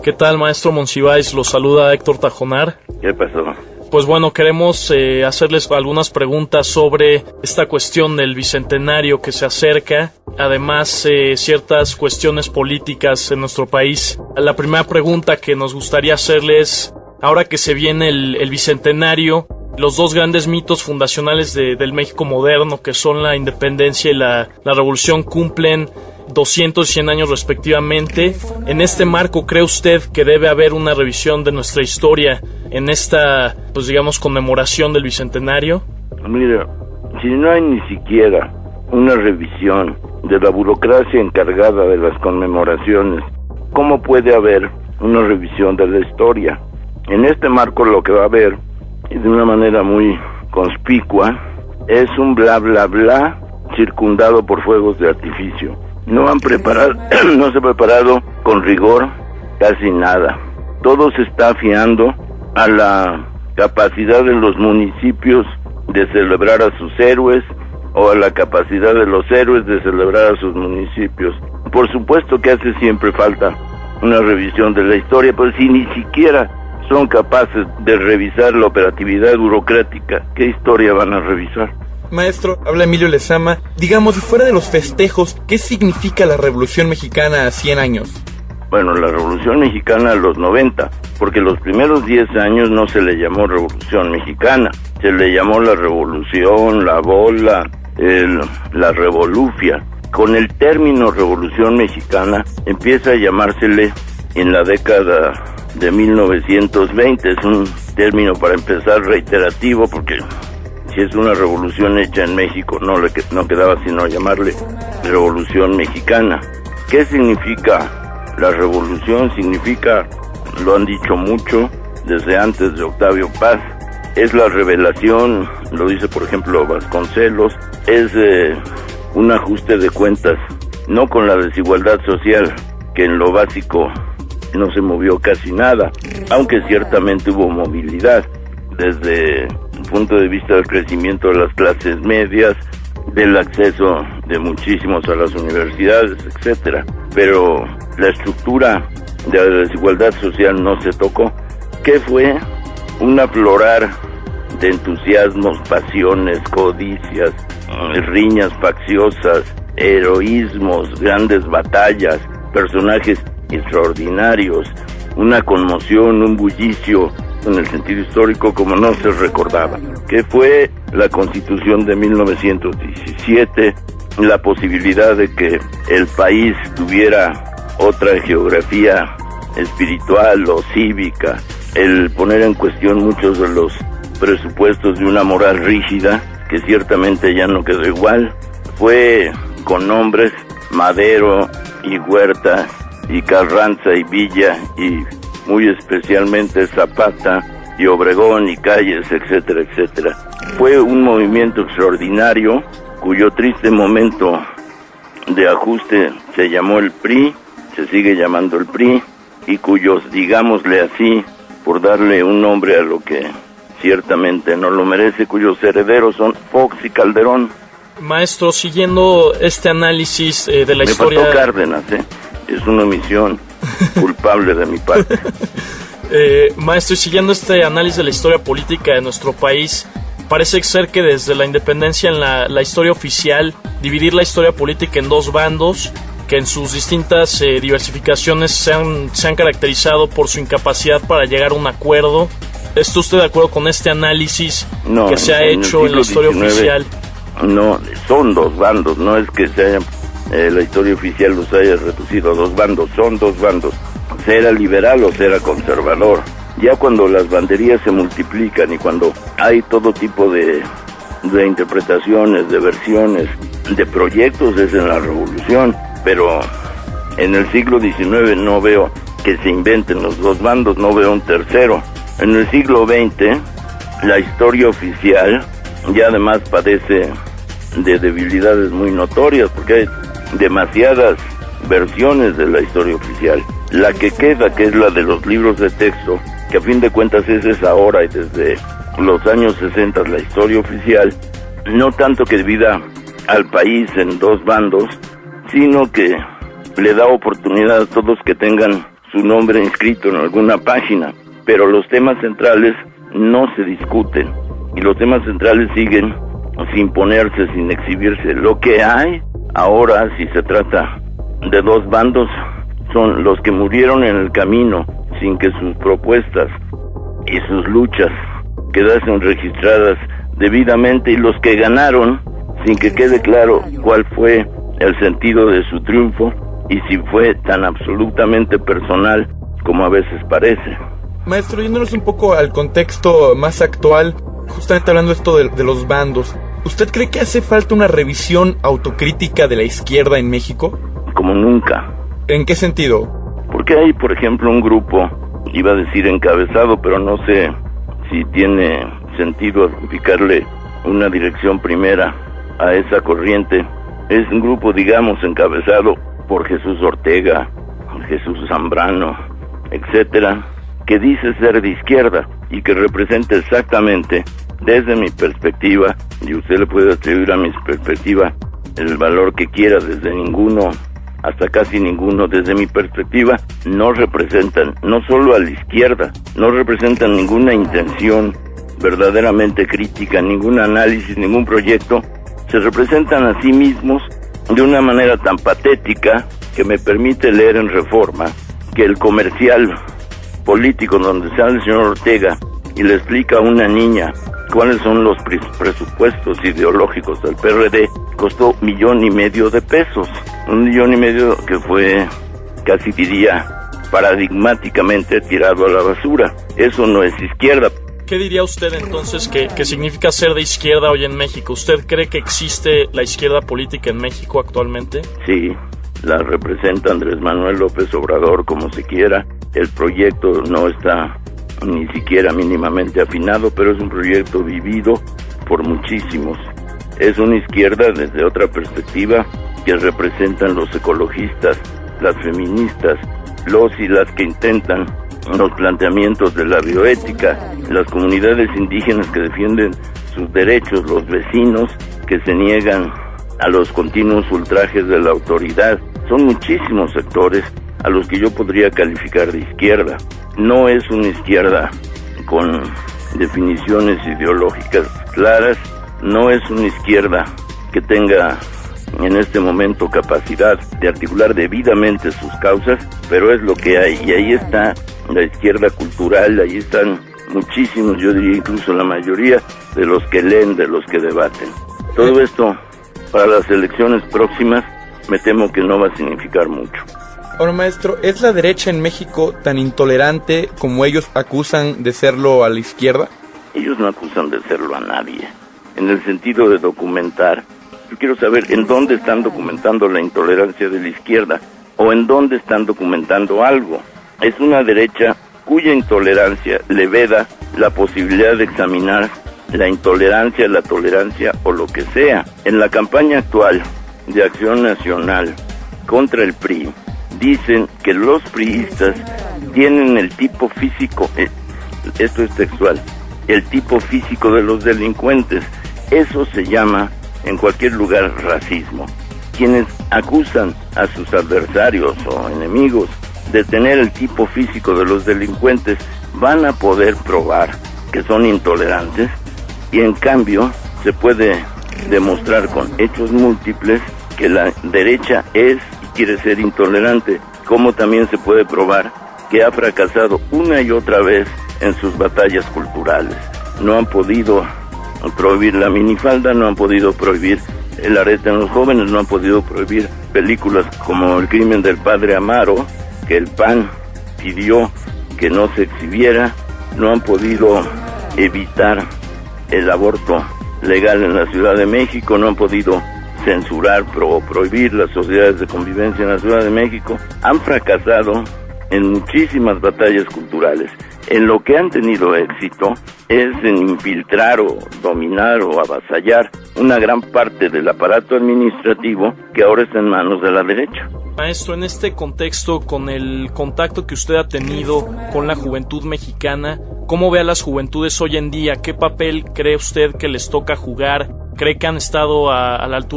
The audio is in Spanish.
¿Qué tal, maestro Monsiváis? Lo saluda Héctor Tajonar. ¿Qué pasó? Pues bueno, queremos hacerles algunas preguntas sobre esta cuestión del bicentenario que se acerca. Además, ciertas cuestiones políticas en nuestro país. La primera pregunta que nos gustaría hacerles, ahora que se viene el bicentenario, los dos grandes mitos fundacionales del México moderno, que son la independencia y la revolución, cumplen 200 y 100 años respectivamente. En este marco, ¿cree usted que debe haber una revisión de nuestra historia en esta, pues digamos, conmemoración del bicentenario? Mira, si no hay ni siquiera una revisión de la burocracia encargada de las conmemoraciones, ¿cómo puede haber una revisión de la historia? En este marco lo que va a haber, y de una manera muy conspicua, es un bla bla bla circundado por fuegos de artificio. No se ha preparado con rigor casi nada. Todo se está fiando a la capacidad de los municipios de celebrar a sus héroes o a la capacidad de los héroes de celebrar a sus municipios. Por supuesto que hace siempre falta una revisión de la historia, pero si ni siquiera son capaces de revisar la operatividad burocrática, ¿qué historia van a revisar? Maestro, habla Emilio Lezama. Digamos, fuera de los festejos, ¿qué significa la Revolución Mexicana a 100 años? Bueno, la Revolución Mexicana a los 90, porque los primeros 10 años no se le llamó Revolución Mexicana, se le llamó la Revolución, la Bola, la Revolufia. Con el término Revolución Mexicana empieza a llamársele en la década de 1920, es un término para empezar reiterativo, porque si es una revolución hecha en México, no quedaba sino llamarle Revolución Mexicana. ¿Qué significa la revolución? Significa, lo han dicho mucho desde antes de Octavio Paz, es la revelación, lo dice por ejemplo Vasconcelos, es un ajuste de cuentas, no con la desigualdad social, que en lo básico no se movió casi nada, aunque ciertamente hubo movilidad, desde el punto de vista del crecimiento de las clases medias, del acceso de muchísimos a las universidades, etcétera. Pero la estructura de la desigualdad social no se tocó. ¿Qué fue? Un aflorar de entusiasmos, pasiones, codicias, riñas facciosas, heroísmos, grandes batallas, personajes extraordinarios, una conmoción, un bullicio en el sentido histórico como no se recordaba, que fue la Constitución de 1917, la posibilidad de que el país tuviera otra geografía espiritual o cívica, el poner en cuestión muchos de los presupuestos de una moral rígida, que ciertamente ya no quedó igual, fue con nombres Madero y Huerta y Carranza y Villa y muy especialmente Zapata y Obregón y Calles, etcétera, etcétera. Fue un movimiento extraordinario cuyo triste momento de ajuste se llamó el PRI, se sigue llamando el PRI, y cuyos, digámosle así, por darle un nombre a lo que ciertamente no lo merece, cuyos herederos son Fox y Calderón. Maestro, siguiendo este análisis de la historia... Me faltó Cárdenas, es una omisión culpable de mi parte. Maestro, y siguiendo este análisis de la historia política de nuestro país, parece ser que desde la independencia en la historia oficial, dividir la historia política en dos bandos, que en sus distintas diversificaciones se han caracterizado por su incapacidad para llegar a un acuerdo. ¿Está usted de acuerdo con este análisis que se ha hecho en la historia oficial? No, son dos bandos, no es que se haya, la historia oficial los haya reducido a dos bandos, son dos bandos, sea liberal o sea conservador. Ya cuando las banderías se multiplican y cuando hay todo tipo de interpretaciones, de versiones, de proyectos, es en la revolución, pero en el siglo XIX no veo que se inventen los dos bandos, no veo un tercero. En el siglo XX, la historia oficial ya además padece de debilidades muy notorias, porque hay demasiadas versiones de la historia oficial. La que queda, que es la de los libros de texto, que a fin de cuentas esa es ahora y desde los años 60 la historia oficial, no tanto que divida al país en dos bandos, sino que le da oportunidad a todos que tengan su nombre inscrito en alguna página, pero los temas centrales no se discuten y los temas centrales siguen sin ponerse, sin exhibirse. Lo que hay ahora, si se trata de dos bandos, son los que murieron en el camino sin que sus propuestas y sus luchas quedasen registradas debidamente, y los que ganaron sin que quede claro cuál fue el sentido de su triunfo y si fue tan absolutamente personal como a veces parece. Maestro, yéndonos un poco al contexto más actual, justamente hablando esto de los bandos, ¿usted cree que hace falta una revisión autocrítica de la izquierda en México? Como nunca. ¿En qué sentido? Porque hay, por ejemplo, un grupo, iba a decir encabezado, pero no sé si tiene sentido aplicarle una dirección primera a esa corriente. Es un grupo, digamos, encabezado por Jesús Ortega, Jesús Zambrano, etcétera, que dice ser de izquierda y que representa exactamente, desde mi perspectiva, y usted le puede atribuir a mi perspectiva el valor que quiera, desde ninguno hasta casi ninguno, desde mi perspectiva, no representan, no solo a la izquierda, no representan ninguna intención verdaderamente crítica, ningún análisis, ningún proyecto, se representan a sí mismos de una manera tan patética que me permite leer en Reforma que el comercial político donde sale el señor Ortega y le explica a una niña cuáles son los presupuestos ideológicos del PRD, costó $1.5 million, $1.5 million que fue, casi diría, paradigmáticamente tirado a la basura. Eso no es izquierda. ¿Qué diría usted entonces que significa ser de izquierda hoy en México? ¿Usted cree que existe la izquierda política en México actualmente? Sí, la representa Andrés Manuel López Obrador, como se quiera. El proyecto no está ni siquiera mínimamente afinado, pero es un proyecto vivido por muchísimos. Es una izquierda desde otra perspectiva que representan los ecologistas, las feministas, los y las que intentan los planteamientos de la bioética, las comunidades indígenas que defienden sus derechos, los vecinos que se niegan a los continuos ultrajes de la autoridad. Son muchísimos sectores a los que yo podría calificar de izquierda. No es una izquierda con definiciones ideológicas claras, no es una izquierda que tenga en este momento capacidad de articular debidamente sus causas, pero es lo que hay, y ahí está la izquierda cultural, ahí están muchísimos, yo diría incluso la mayoría de los que leen, de los que debaten. Todo esto para las elecciones próximas me temo que no va a significar mucho. Ahora, maestro, ¿es la derecha en México tan intolerante como ellos acusan de serlo a la izquierda? Ellos no acusan de serlo a nadie, en el sentido de documentar. Yo quiero saber en dónde están documentando la intolerancia de la izquierda, o en dónde están documentando algo. Es una derecha cuya intolerancia le veda la posibilidad de examinar la intolerancia, la tolerancia o lo que sea. En la campaña actual de Acción Nacional contra el PRI, dicen que los priistas tienen el tipo físico, esto es textual, el tipo físico de los delincuentes. Eso se llama en cualquier lugar racismo. Quienes acusan a sus adversarios o enemigos de tener el tipo físico de los delincuentes van a poder probar que son intolerantes, y en cambio se puede demostrar con hechos múltiples que la derecha es y quiere ser intolerante, como también se puede probar que ha fracasado una y otra vez en sus batallas culturales. No han podido prohibir la minifalda, no han podido prohibir el arete en los jóvenes, no han podido prohibir películas como El crimen del padre Amaro, que el PAN pidió que no se exhibiera, no han podido evitar el aborto legal en la Ciudad de México, no han podido censurar o prohibir las sociedades de convivencia en la Ciudad de México. Han fracasado en muchísimas batallas culturales. En lo que han tenido éxito es en infiltrar o dominar o avasallar una gran parte del aparato administrativo que ahora está en manos de la derecha. Maestro, en este contexto, con el contacto que usted ha tenido con la juventud mexicana, ¿cómo ve a las juventudes hoy en día? ¿Qué papel cree usted que les toca jugar? ¿Cree que han estado a la altura